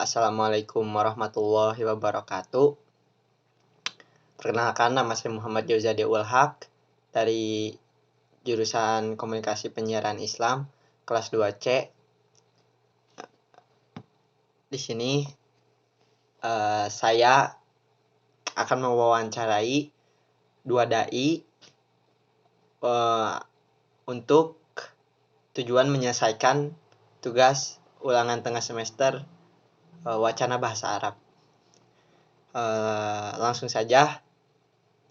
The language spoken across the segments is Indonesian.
Assalamualaikum warahmatullahi wabarakatuh. Perkenalkan, nama saya Muhammad Jauzadi Ulhaq dari jurusan Komunikasi Penyiaran Islam kelas 2C. Di sini saya akan mewawancarai dua dai untuk tujuan menyelesaikan tugas ulangan tengah semester wacana bahasa Arab. Langsung saja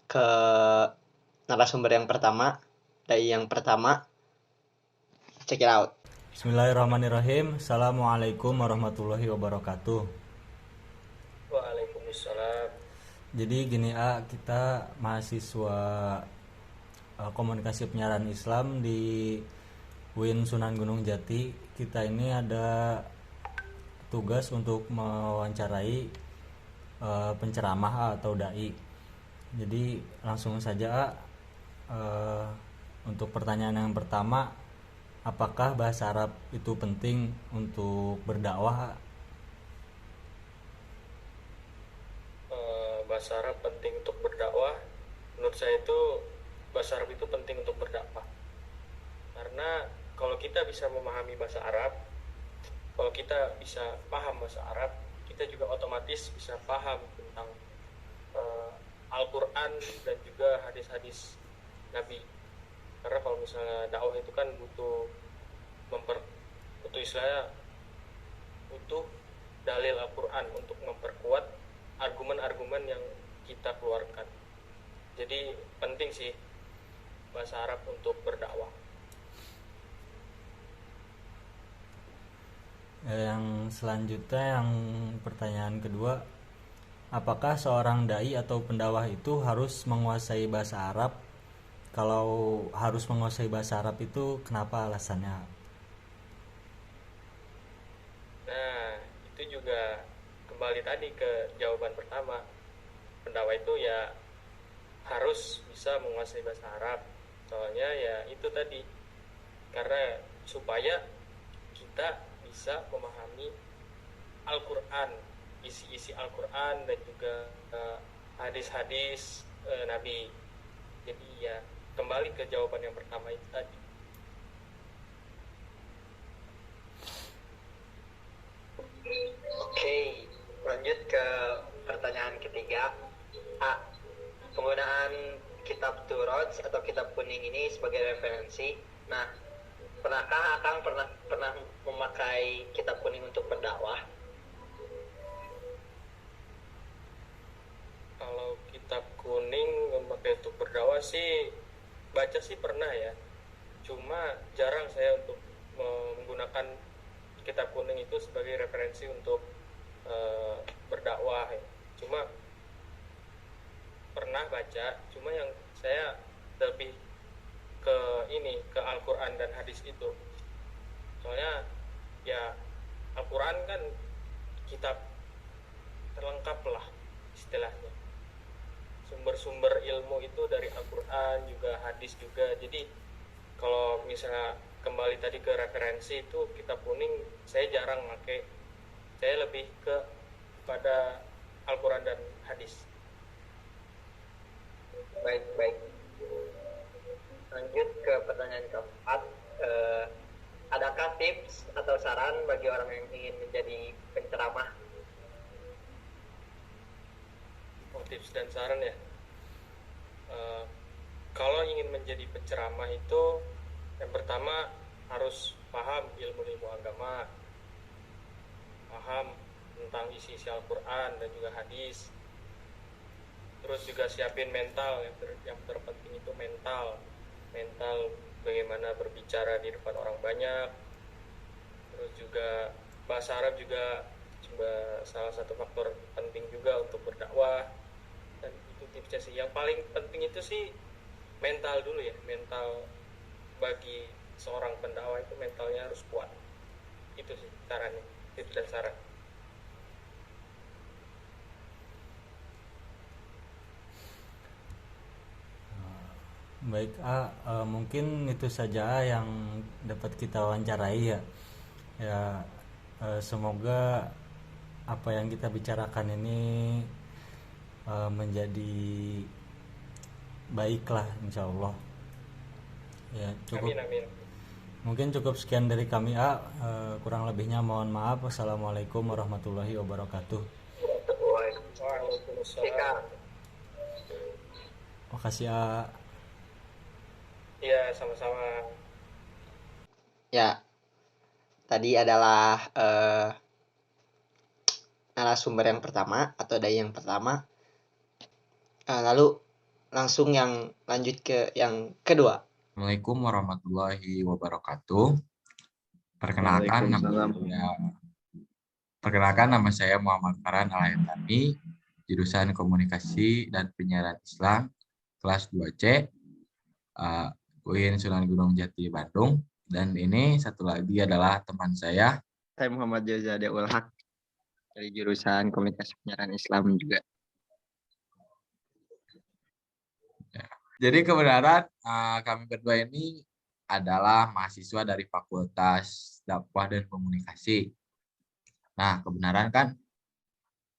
ke narasumber yang pertama, dai yang pertama. Check it out. Bismillahirrahmanirrahim. Assalamualaikum warahmatullahi wabarakatuh. Waalaikumsalam. Jadi gini kita mahasiswa komunikasi penyiaran Islam di UIN Sunan Gunung Jati. Kita ini ada tugas untuk mewawancarai penceramah atau dai. Jadi langsung saja untuk pertanyaan yang pertama, apakah bahasa Arab itu penting untuk berdakwah? Bahasa Arab penting untuk berdakwah. Menurut saya itu bahasa Arab itu penting untuk berdakwah. Karena kalau kita bisa memahami bahasa Arab, kalau kita bisa paham bahasa Arab, kita juga otomatis bisa paham tentang Al-Quran dan juga hadis-hadis Nabi. Karena kalau misalnya dakwah itu kan butuh istilahnya butuh dalil Al-Quran untuk memperkuat argumen-argumen yang kita keluarkan. Jadi penting sih bahasa Arab untuk berdakwah. Yang selanjutnya, yang pertanyaan kedua, apakah seorang dai atau pendakwah itu harus menguasai bahasa Arab? Kalau harus menguasai bahasa Arab itu kenapa alasannya? Nah, itu juga kembali tadi ke jawaban pertama. Pendakwah itu ya harus bisa menguasai bahasa Arab. Soalnya ya itu tadi, karena supaya kita bisa memahami Al-Quran, isi-isi Al-Quran dan juga hadis-hadis Nabi. Jadi ya kembali ke jawaban yang pertama itu tadi. Oke, lanjut ke pertanyaan ketiga. Penggunaan kitab Turaj atau kitab kuning ini sebagai referensi. Nah, pernahkah Akang pernah memakai kitab kuning untuk berdakwah? Kalau kitab kuning memakai untuk berdakwah sih, baca sih pernah ya. Cuma jarang saya untuk menggunakan kitab kuning itu sebagai referensi untuk berdakwah ya. Cuma pernah baca, cuma yang saya lebih ke Al-Quran dan hadis itu. Soalnya ya Al-Quran kan kitab terlengkap lah istilahnya. Sumber-sumber ilmu itu dari Al-Quran juga, hadis juga. Jadi kalau misalnya kembali tadi ke referensi itu kitab kuning, saya jarang pakai. Saya lebih pada Al-Quran dan hadis. Baik. Lanjut ke pertanyaan keempat. Adakah tips atau saran bagi orang yang ingin menjadi penceramah? Tips dan saran ya. Kalau ingin menjadi penceramah itu, yang pertama harus paham ilmu-ilmu agama, paham tentang isi-isi Al-Quran dan juga hadis. Terus juga siapin mental, yang terpenting itu mental bagaimana berbicara di depan orang banyak. Terus juga bahasa Arab juga salah satu faktor penting juga untuk berdakwah. Dan itu tipsnya sih, yang paling penting itu sih mental dulu ya. Mental bagi seorang pendakwah itu mentalnya harus kuat. Itu sih sarannya, tips dan saran. Baik, mungkin itu saja yang dapat kita wawancarai ya. Semoga apa yang kita bicarakan ini menjadi baiklah insya Allah. Ya cukup, Amin amin. mungkin cukup sekian dari kami kurang lebihnya mohon maaf. Wassalamualaikum warahmatullahi wabarakatuh. Waalaikumsalam. Makasih Iya sama-sama. Ya, tadi adalah narasumber yang pertama atau dai yang pertama. Lalu langsung yang lanjut ke yang kedua. Assalamualaikum warahmatullahi wabarakatuh. Perkenalkan nama saya Muhammad Farhan Al-Hayatami, jurusan Komunikasi dan Penyiaran Islam, kelas 2C, UIN Sunan Gunung Jati, Bandung. Dan ini satu lagi adalah teman saya. Saya Muhammad Jazade Ulhaq dari jurusan Komunikasi Penyiaran Islam juga. Jadi kebenaran kami berdua ini adalah mahasiswa dari Fakultas Dakwah dan Komunikasi. Nah, kebenaran kan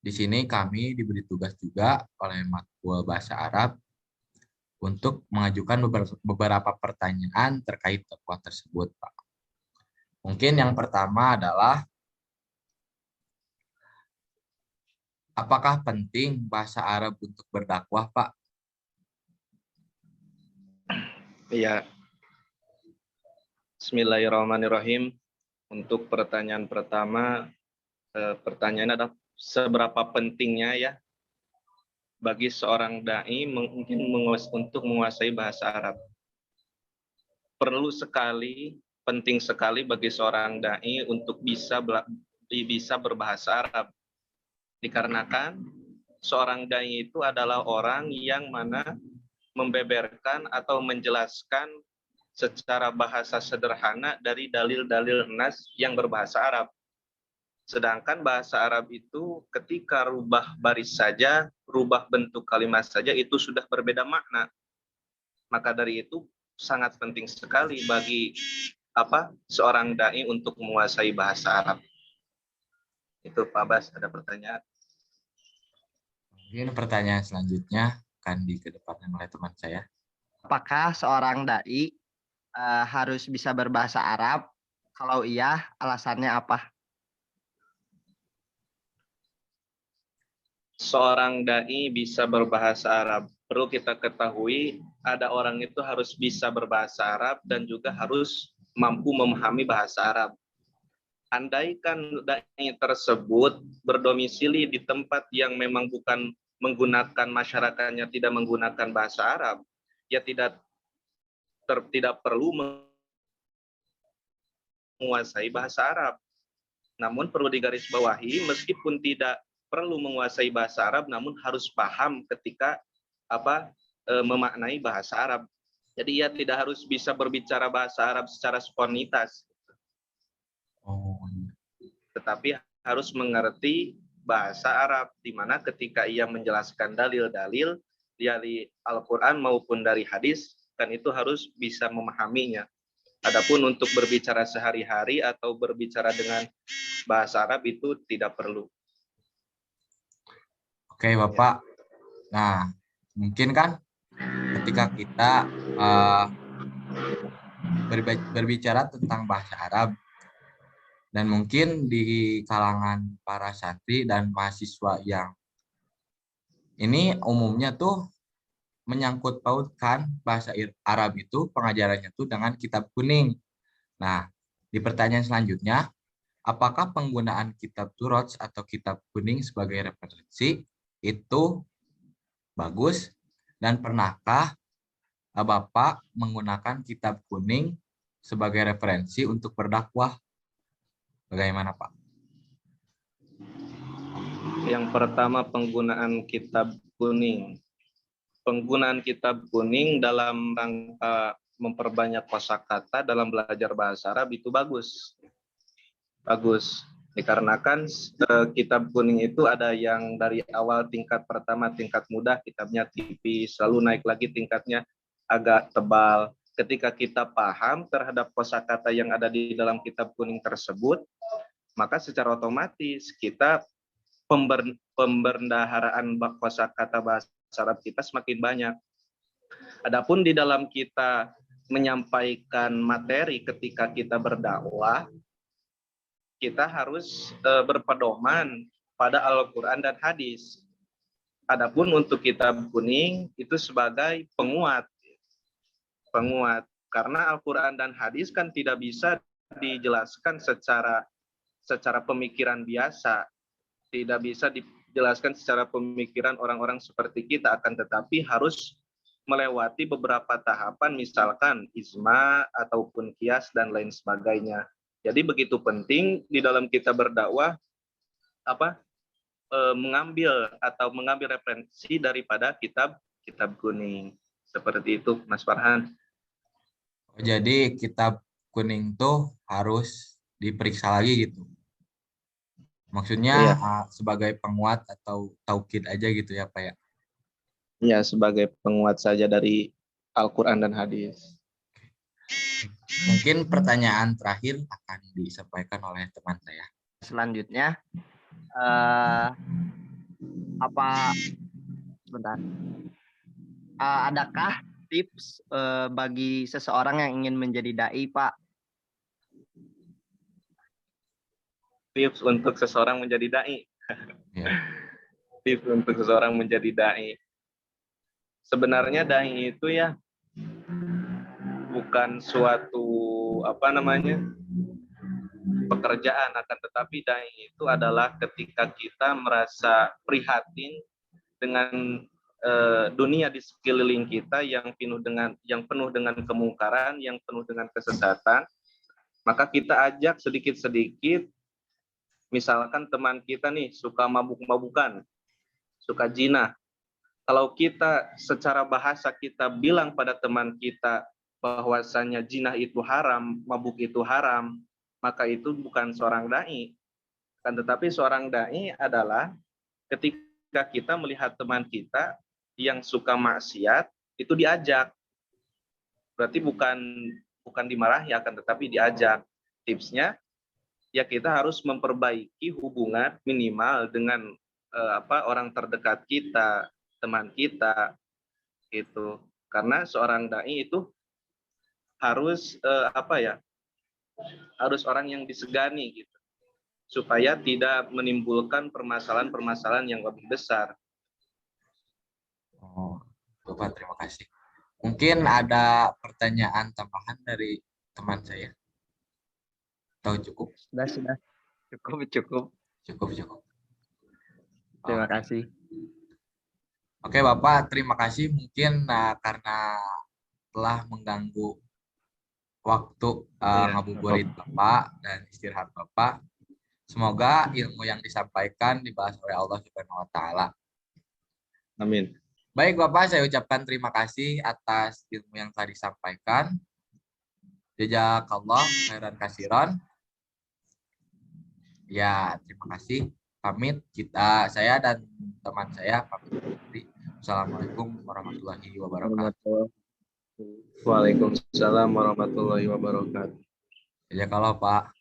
di sini kami diberi tugas juga oleh Matkul Bahasa Arab untuk mengajukan beberapa pertanyaan terkait dakwah tersebut, Pak. Mungkin yang pertama adalah apakah penting bahasa Arab untuk berdakwah, Pak? Iya. Bismillahirrahmanirrahim. Untuk pertanyaan pertama, pertanyaan adalah seberapa pentingnya ya bagi seorang dai mungkin untuk menguasai bahasa Arab. Perlu sekali, penting sekali bagi seorang dai untuk bisa berbahasa Arab. Dikarenakan seorang dai itu adalah orang yang mana membeberkan atau menjelaskan secara bahasa sederhana dari dalil-dalil nas yang berbahasa Arab. Sedangkan bahasa Arab itu ketika rubah baris saja, rubah bentuk kalimat saja itu sudah berbeda makna. Maka dari itu sangat penting sekali bagi seorang dai untuk menguasai bahasa Arab. Itu Pak Bas, ada pertanyaan. Mungkin pertanyaan selanjutnya akan dikedepankan oleh teman saya. Apakah seorang dai harus bisa berbahasa Arab? Kalau iya, alasannya apa? Seorang dai bisa berbahasa Arab. Perlu kita ketahui, ada orang itu harus bisa berbahasa Arab dan juga harus mampu memahami bahasa Arab. Andaikan dai tersebut berdomisili di tempat yang memang bukan menggunakan, masyarakatnya tidak menggunakan bahasa Arab, ya tidak perlu menguasai bahasa Arab. Namun perlu digarisbawahi, meskipun tidak perlu menguasai bahasa Arab, namun harus paham ketika memaknai bahasa Arab. Jadi ia tidak harus bisa berbicara bahasa Arab secara spontanitas, tetapi harus mengerti bahasa Arab, di mana ketika ia menjelaskan dalil-dalil dari Al-Quran maupun dari hadis, kan itu harus bisa memahaminya. Adapun untuk berbicara sehari-hari atau berbicara dengan bahasa Arab itu tidak perlu. Oke, Bapak. Nah, mungkin kan ketika kita berbicara tentang bahasa Arab, dan mungkin di kalangan para santri dan mahasiswa yang ini umumnya tuh menyangkut pautkan bahasa Arab itu pengajarannya tuh dengan kitab kuning. Nah, di pertanyaan selanjutnya, apakah penggunaan kitab Turaj atau kitab kuning sebagai referensi itu bagus, dan pernahkah Bapak menggunakan kitab kuning sebagai referensi untuk berdakwah? Bagaimana, Pak? Yang pertama, penggunaan kitab kuning. Penggunaan kitab kuning dalam rangka memperbanyak kosakata dalam belajar bahasa Arab itu bagus. Bagus. Dikarenakan kitab kuning itu ada yang dari awal tingkat pertama, tingkat mudah, kitabnya tipis, lalu naik lagi tingkatnya agak tebal. Ketika kita paham terhadap kosakata yang ada di dalam kitab kuning tersebut, maka secara otomatis kita pembendaharaan kosakata bahasa Arab kita semakin banyak. Adapun di dalam kita menyampaikan materi ketika kita berdakwah, kita harus berpedoman pada Al-Quran dan hadis. Adapun untuk kitab kuning itu sebagai penguat. Karena Al-Quran dan hadis kan tidak bisa dijelaskan secara pemikiran biasa. Tidak bisa dijelaskan secara pemikiran orang-orang seperti kita, akan tetapi harus melewati beberapa tahapan, misalkan ijma ataupun kias dan lain sebagainya. Jadi begitu penting di dalam kita berdakwah mengambil referensi daripada kitab kuning. Seperti itu, Mas Farhan. Jadi kitab kuning tuh harus diperiksa lagi gitu. Maksudnya Iya. sebagai penguat atau taukid aja gitu ya Pak ya? Ya, sebagai penguat saja dari Al-Quran dan hadis. Mungkin pertanyaan terakhir akan disampaikan oleh teman saya. Selanjutnya, adakah tips bagi seseorang yang ingin menjadi dai, Pak? Tips untuk seseorang menjadi dai. Ya. Tips untuk seseorang menjadi dai. Sebenarnya dai itu ya bukan suatu pekerjaan, akan tetapi dai itu adalah ketika kita merasa prihatin dengan dunia di sekeliling kita yang penuh dengan kemungkaran, yang penuh dengan kesesatan, maka kita ajak sedikit-sedikit. Misalkan teman kita nih suka mabuk-mabukan, suka zina. Kalau kita secara bahasa kita bilang pada teman kita bahwasanya zina itu haram, mabuk itu haram, maka itu bukan seorang dai. Kan tetapi seorang dai adalah ketika kita melihat teman kita yang suka maksiat, itu diajak. Berarti bukan dimarahi, akan tetapi diajak. Tipsnya ya kita harus memperbaiki hubungan minimal dengan orang terdekat kita, teman kita, gitu. Karena seorang dai itu harus harus orang yang disegani, gitu, supaya tidak menimbulkan permasalahan-permasalahan yang lebih besar. Oh, Bapak, terima kasih. Mungkin ada pertanyaan tambahan dari teman saya. Atau cukup? Sudah. Cukup. Cukup. Terima kasih. Oke, Bapak, terima kasih. Mungkin karena telah mengganggu waktu ngabuburit Bapak dan istirahat Bapak. Semoga ilmu yang disampaikan dibahas oleh Allah Subhanahu wa taala. Amin. Baik, Bapak, saya ucapkan terima kasih atas ilmu yang telah disampaikan. Jazakallah khairan kasiron. Ya, terima kasih. Pamit saya dan teman saya pamit. Assalamualaikum warahmatullahi wabarakatuh. Waalaikumsalam warahmatullahi wabarakatuh. Jazakallah, Pak.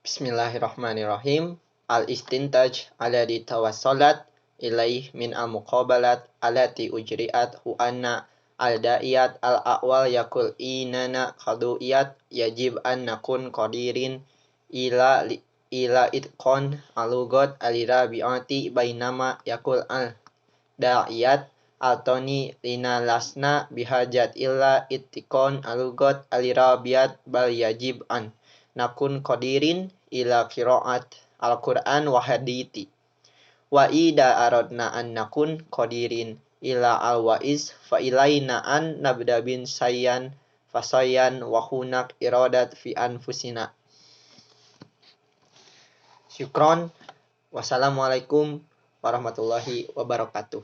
Bismillahirrahmanirrahim. Al-istintaj alladhi tawassalat ilaih min al-muqabalat allati ujri'at hu'anna al-da'iyat al-a'wal yakul inana khadu'iyat yajib an nakun qadirin ila itqan alugot alirabi'ati bainama yakul al-da'iyat altoni lina lasna bihajat illa itqan alugot alirabiat bal yajib an nakun qadirin ila qiraat al-Qur'an wa hadithi. Wa ida aradna an nakun qadirin ila al-wa'iz fa ilaina an nabda bin sayyan fasayan wa hunak iradat fi anfusina. Syukron. Wassalamualaikum warahmatullahi wabarakatuh.